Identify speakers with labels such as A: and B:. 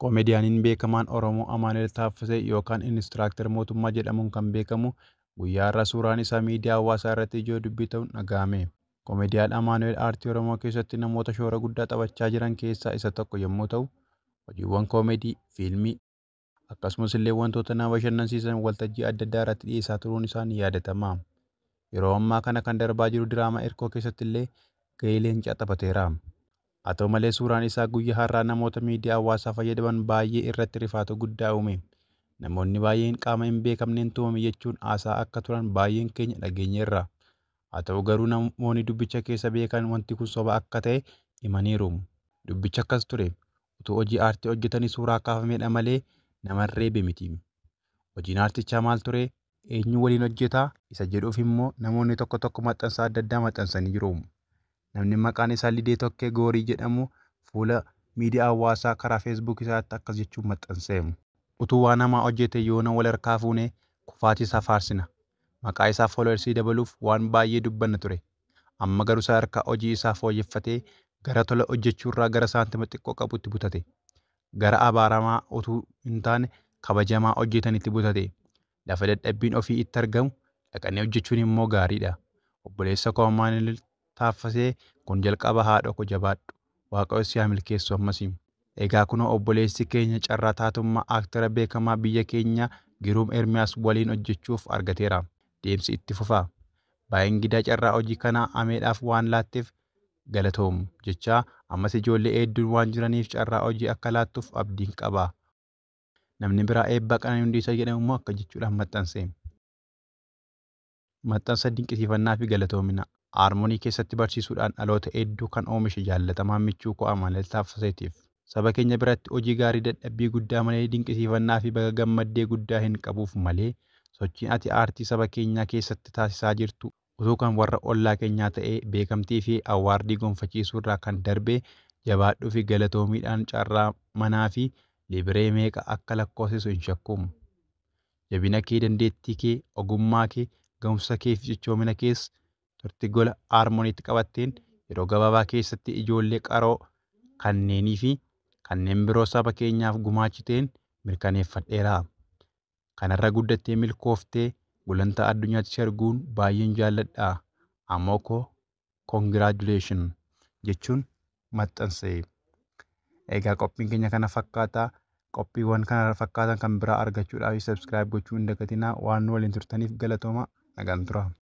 A: Koomediyaaniin beekamaan Oromoo Amaanu'el Taaffasee yookaan Inistiraaktar Mootummaa jedhamuun kan beekamu guyyaa har'aa suuraan isaa miidiyaa hawaasaa irratti ijoo dubbii ta'uun dhaga'ame. Koomediyaan Amaanu'el aartii Oromoo keessatti namoota shoora guddaa taphachaa jiran keessaa isa tokko yommuu ta'u, hojiiwwan koomedii, fiilmii akkasumas illee wantoota nama bashannansiisan waltajjii adda addaa irratti dhiyeessaa turuun isaa ni yaadatama. Yeroo ammaa kana kan darbaa jiru diraamaa Irkoo keessatti illee gahee leencaa taphateera. Haa ta'u malee suuraan isaa guyyaa har'aa namoota miidiyaa hawaasaa fayyadaman baay'ee irratti rifaatu guddaa uume. Namoonni baay'een qaama hin beekamneen tumame jechuun haasaa akka turan baay'een keenya dhageenyeerra. Haa ta'u garuu namoonni dubbicha keessa beekan wanti kun soba akka ta'e himaniiru. Dubbichi akkas ture. Utuu hojii aartii hojjetanii suuraa kaafamedha malee nama hin reebe miti. Hojiin aartichaa maal ture? Eenyu waliin hojjetaa? Isa jedhuuf immoo namoonni tokko tokko maxxansa adda addaa maxxansanii jiru. Namni maqaan isaa Lidee Tokkee Goorii jedhamu fuula miidiyaa hawaasaa karaa feesbuuk isaatti akkas jechuun maxxanse. Utuu waan namaa hojjete yoona wal harkaa fuunee kufaatii isaa faarsina. Maqaa isaa fooloowersii dabaluuf waan baay'ee dubbanna ture. Amma garuu sadarkaa hojii isaa fooyyeffatee gara tola hojjechuurraa gara saantima xiqqoo qabutti butate. Gara abaaramaa utuu hin taane kabajamaa hojjetanitti butate. Lafa dadhabbiin ofii itti argamu dhaqanii hojjechuun immoo gaariidha. Obboleessa koo Amaanu'el Taaffasee kun jalqaba haadha koo jabaadhu. Waaqayyo si haa milkeessu ammasii. Egaa kunoo obboleessi keenya carraa taatummaa aaktara beekamaa biyya keenya Giruum Ermiyaas waliin hojjechuuf argateera. Deemsi itti fufaa. Baay'ingidaa carraa hojii kanaa ameedhaaf waan laatteef galatoomu jechaa ammas ijoollee hedduun waan jiraniif carraa hojii akka laattuuf abdiin qaba. Namni biraa Eebbaa Qananii Hundeessaa jedhamu immoo akka jechuudhaan maxxanse. Maxxansa dinqisiifannaa fi galatoomina. Haarmonii keessatti barsiisuudhaan dhaloota hedduu kan oomishe jaallatamaan michuu koo Amaanu'el Taaffaseetiif. Saba keenya biratti hojii gaarii dadhabbii guddaa malee dinqisiifannaa fi baga gammaddee guddaa hin qabuuf malee sochiin ati aartii saba keenyaa keessatti taasisaa jirtu utuu kan warra ollaa keenyaa ta'ee beekamtii fi awwaardii gonfachiisuu irraa kan darbee jabaadhuu fi galatoomiidhaan carraa manaa fi libiree meeqa akka lakkoofsisu hin shakkumu. Jabina kee, dandeettii kee, ogummaa kee, gahumsa kee fi cichoomina kees turtii gola haarmoniitti qabatteen yeroo gabaabaa keessatti ijoollee qaroo kanneenii fi kanneen biroo saba keenyaaf gumaachiteen mirkaneeffadheera. Kanarra guddattee milkooftee gulantaa addunyaatti si arguun baay'een jaalladha. Ammoo koo koongiraajuleeshin jechuun maxxanse. Egaa qophiin keenya kana fakkaata. Qophiiwwan kana fakkaatan kan biraa argachuudhaaf sabskiraayib gochuu hin dagatinaa. Waan nu waliin turtaniif galatooma. Nagaan tura.